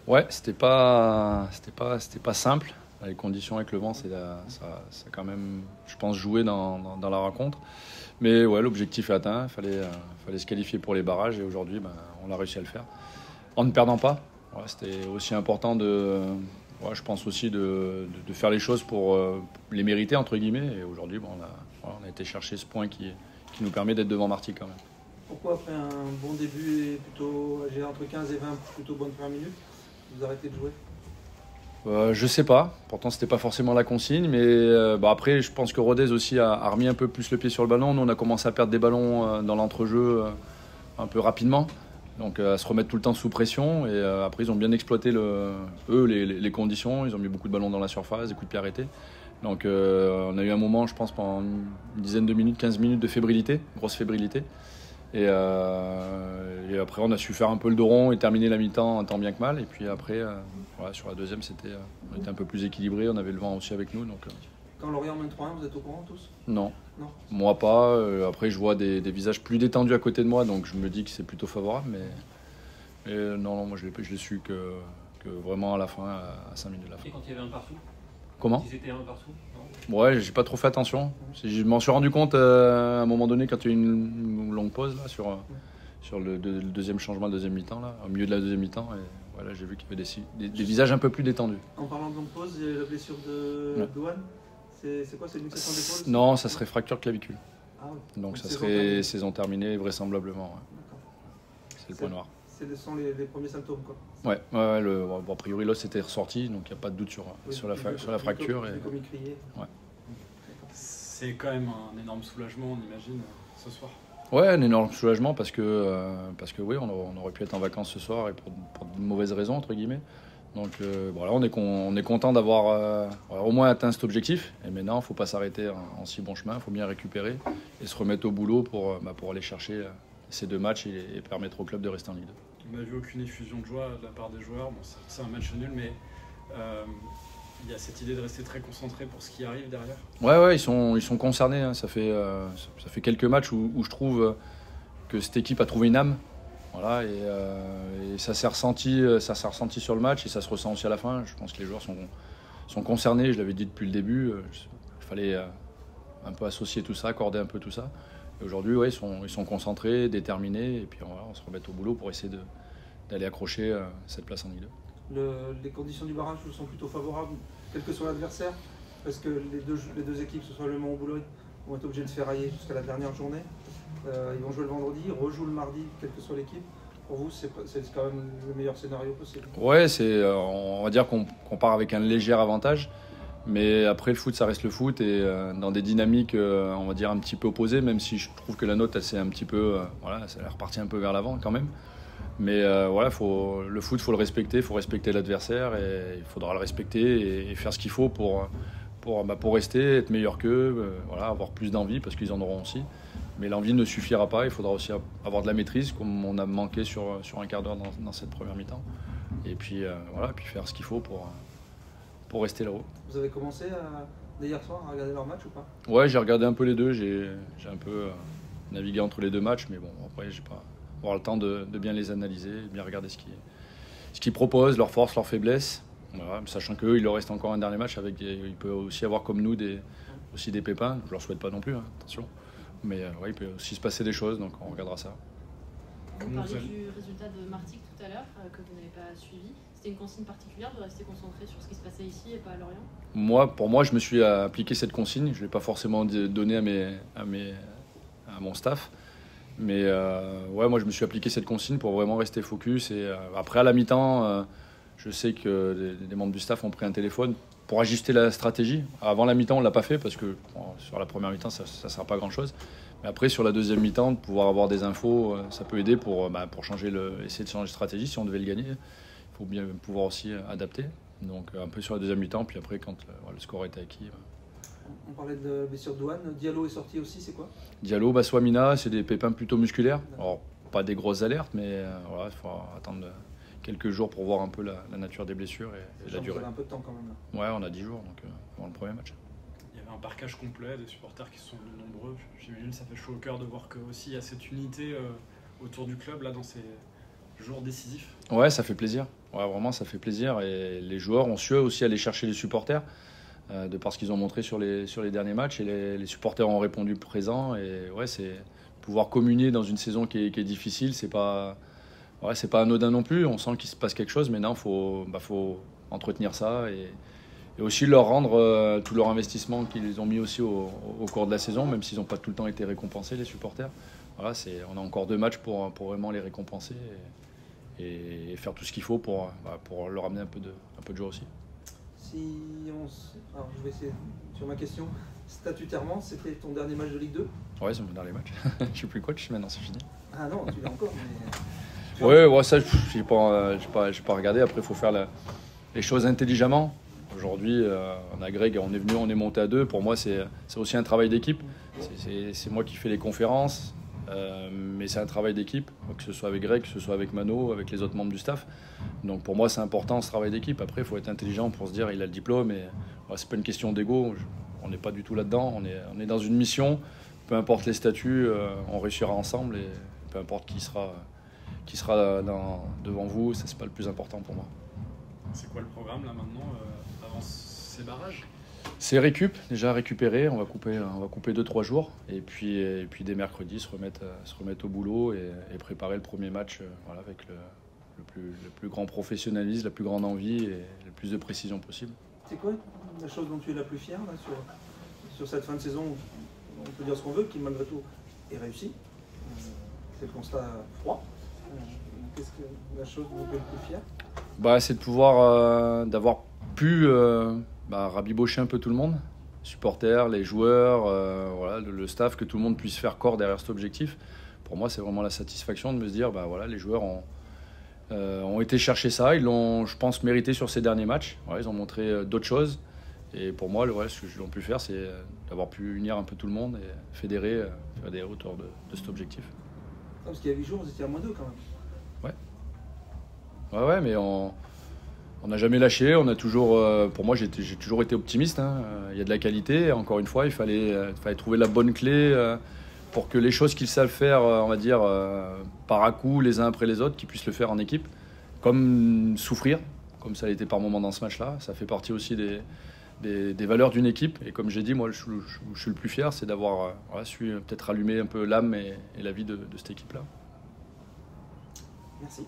Ouais, c'était pas simple. Les conditions avec le vent, ça a quand même, je pense, joué dans la rencontre. Mais ouais, l'objectif est atteint. Fallait se qualifier pour les barrages et aujourd'hui, on a réussi à le faire. En ne perdant pas. Ouais, c'était aussi important je pense aussi de faire les choses pour les mériter, entre guillemets. Et aujourd'hui, on a été chercher ce point qui nous permet d'être devant Martigues quand même. Pourquoi après un bon début et plutôt entre 15 et 20 plutôt bonnes premières minutes, vous arrêtez de jouer? Je sais pas, pourtant c'était pas forcément la consigne, mais après je pense que Rodez aussi a remis un peu plus le pied sur le ballon. Nous on a commencé à perdre des ballons dans l'entrejeu un peu rapidement, donc à se remettre tout le temps sous pression. Et après ils ont bien exploité les conditions, ils ont mis beaucoup de ballons dans la surface, des coups de pied arrêtés. Donc on a eu un moment, je pense, pendant une dizaine de minutes, 15 minutes de fébrilité, grosse fébrilité. Et après, on a su faire un peu le dos rond et terminer la mi-temps tant bien que mal. Et puis après, sur la deuxième, on était un peu plus équilibré. On avait le vent aussi avec nous. Donc, Quand Lorient mène 3-1, vous êtes au courant tous? Non. Non. Moi pas. Après, je vois des visages plus détendus à côté de moi. Donc je me dis que c'est plutôt favorable. Mais non, moi je l'ai su que vraiment à la fin, à 5 minutes de la fin. Et quand il y avait un partout? Comment? Ils étaient un partout? Ouais, j'ai pas trop fait attention. Je m'en suis rendu compte à un moment donné quand il y a eu une longue pause là, sur le deuxième changement, le deuxième mi-temps, là, au milieu de la deuxième mi-temps. Et voilà, j'ai vu qu'il y avait des visages un peu plus détendus. En parlant de longue pause, il y a la blessure de Douane. C'est quoi? C'est une luxation d'épaule? Non, ça serait fracture clavicule. Ah oui. Donc ça serait saison terminée vraisemblablement. Ouais. C'est le point noir. Ce sont les premiers symptômes, quoi. Ouais, a priori l'os était ressorti, donc il n'y a pas de doute sur la fracture. Ouais. C'est quand même un énorme soulagement, on imagine, ce soir. Ouais, un énorme soulagement parce que oui, on aurait pu être en vacances ce soir et pour de mauvaises raisons, entre guillemets. Donc voilà, on est content d'avoir au moins atteint cet objectif. Et maintenant, il ne faut pas s'arrêter en si bon chemin, il faut bien récupérer et se remettre au boulot pour aller chercher ces 2 matchs et permettre au club de rester en Ligue 2. On n'a vu aucune effusion de joie de la part des joueurs. Bon, c'est un match nul, mais il y a cette idée de rester très concentré pour ce qui arrive derrière. Ouais, ils sont concernés. Hein. Ça fait quelques matchs où je trouve que cette équipe a trouvé une âme. Voilà, et ça s'est ressenti sur le match et ça se ressent aussi à la fin. Je pense que les joueurs sont concernés. Je l'avais dit depuis le début. Il fallait un peu associer tout ça, accorder un peu tout ça. Et aujourd'hui, ouais, ils sont concentrés, déterminés, et puis on se remet au boulot pour essayer d'aller accrocher cette place en Ligue 2. Les conditions du barrage vous sont plutôt favorables, quel que soit l'adversaire, parce que les deux équipes, ce soit Le Mans ou Boulogne, vont être obligés de faire railler jusqu'à la dernière journée. Ils vont jouer le vendredi, rejouent le mardi, quelle que soit l'équipe. Pour vous, c'est quand même le meilleur scénario possible. Ouais, on va dire qu'on part avec un léger avantage. Mais après, le foot, ça reste le foot et dans des dynamiques, on va dire, un petit peu opposées, même si je trouve que la note, c'est un petit peu, ça est reparti un peu vers l'avant quand même. Mais le foot, il faut le respecter, il faut respecter l'adversaire et il faudra le respecter et faire ce qu'il faut pour rester, être meilleur qu'eux, avoir plus d'envie parce qu'ils en auront aussi. Mais l'envie ne suffira pas, il faudra aussi avoir de la maîtrise, comme on a manqué sur un quart d'heure dans cette première mi-temps. Et puis, puis faire ce qu'il faut pour rester là-haut. Vous avez commencé dès hier soir à regarder leur match ou pas? Ouais, j'ai regardé un peu les deux, j'ai un peu navigué entre les 2 matchs, mais bon, après, j'ai pas avoir le temps de bien les analyser, de bien regarder ce qu'ils proposent, leurs forces, leurs faiblesses. Voilà, sachant qu'eux, il leur reste encore un dernier match, il peut aussi avoir comme nous aussi des pépins, je leur souhaite pas non plus, hein, attention. Mais il peut aussi se passer des choses, donc on regardera ça. Vous parliez du résultat de Martigues tout à l'heure, que vous n'avez pas suivi. C'était une consigne particulière de rester concentré sur ce qui se passait ici et pas à Lorient? Pour moi, je me suis appliqué cette consigne. Je ne l'ai pas forcément donnée à mon staff. Mais moi, je me suis appliqué cette consigne pour vraiment rester focus. Et après, à la mi-temps, je sais que les membres du staff ont pris un téléphone pour ajuster la stratégie. Avant la mi-temps, on ne l'a pas fait parce que sur la première mi-temps, ça ne sert pas à grand-chose. Mais après, sur la deuxième mi-temps, de pouvoir avoir des infos, ça peut aider pour essayer de changer de stratégie si on devait le gagner. Il faut bien pouvoir aussi adapter. Donc un peu sur la deuxième mi-temps, puis après, quand le score était acquis. On parlait de blessure de Douane. Diallo est sorti aussi, c'est quoi? Diallo, Baswamina, c'est des pépins plutôt musculaires. Alors, pas des grosses alertes, mais il faut attendre quelques jours pour voir un peu la nature des blessures et la durée. Vous avez un peu de temps quand même là. Ouais, on a 10 jours, donc avant le premier match. Il y avait un parquage complet, des supporters qui sont nombreux. J'imagine que ça fait chaud au cœur de voir qu'il y a cette unité autour du club là, dans ces jours décisifs. Ouais, ça fait plaisir. Ouais, vraiment, ça fait plaisir. Et les joueurs ont su aussi aller chercher les supporters, de par ce qu'ils ont montré sur les derniers matchs. Et les supporters ont répondu présent. Et ouais, c'est pouvoir communier dans une saison qui est difficile, c'est pas anodin non plus. On sent qu'il se passe quelque chose, mais non, faut entretenir ça et aussi leur rendre tout leur investissement qu'ils ont mis aussi au cours de la saison, même s'ils n'ont pas tout le temps été récompensés, les supporters. Voilà, on a encore 2 matchs pour vraiment les récompenser et faire tout ce qu'il faut pour leur amener un peu de joie aussi. Alors, je vais essayer sur ma question. Statutairement, c'était ton dernier match de Ligue 2 ? Ouais, c'est mon dernier match. Je suis plus coach maintenant, c'est fini. Ah non, tu l'as encore, mais... Ouais, ça, je n'ai pas regardé. Après, il faut faire les choses intelligemment. Aujourd'hui, on a Greg, on est monté à 2. Pour moi, c'est aussi un travail d'équipe. C'est moi qui fais les conférences, mais c'est un travail d'équipe, que ce soit avec Greg, que ce soit avec Mano, avec les autres membres du staff. Donc pour moi, c'est important ce travail d'équipe. Après, il faut être intelligent pour se dire il a le diplôme. Et c'est pas une question d'ego. On n'est pas du tout là-dedans. On est dans une mission. Peu importe les statuts, on réussira ensemble. Et peu importe qui sera devant vous, ça c'est pas le plus important pour moi. C'est quoi le programme là maintenant avant ces barrages ? C'est déjà récupérer. On va couper 2-3 jours et puis dès mercredi se remettre au boulot et préparer le premier match avec le plus grand professionnalisme, la plus grande envie et le plus de précision possible. C'est quoi la chose dont tu es la plus fière là, sur cette fin de saison où on peut dire ce qu'on veut, qui malgré tout est réussi. C'est le constat froid. Qu'est-ce que la chose dont tu es le plus fier ? C'est de pouvoir d'avoir pu rabibocher un peu tout le monde, supporters, les joueurs, le staff, que tout le monde puisse faire corps derrière cet objectif. Pour moi, c'est vraiment la satisfaction de me dire les joueurs ont été chercher ça, ils l'ont, je pense, mérité sur ces derniers matchs. Ils ont montré d'autres choses. Et pour moi, ce qu'ils ont pu faire, c'est d'avoir pu unir un peu tout le monde et fédérer autour de cet objectif. Parce qu'il y a 8 jours, vous étiez à -2 quand même. Ouais, mais on n'a jamais lâché. On a toujours, pour moi, j'ai toujours été optimiste. Il y a de la qualité. Encore une fois, il fallait trouver la bonne clé pour que les choses qu'ils savent faire, on va dire, par à coup, les uns après les autres, qu'ils puissent le faire en équipe, comme souffrir, comme ça a été par moment dans ce match-là. Ça fait partie aussi des valeurs d'une équipe. Et comme j'ai dit, moi, je suis le plus fier, c'est d'avoir su peut-être rallumer un peu l'âme et la vie de cette équipe-là. Merci.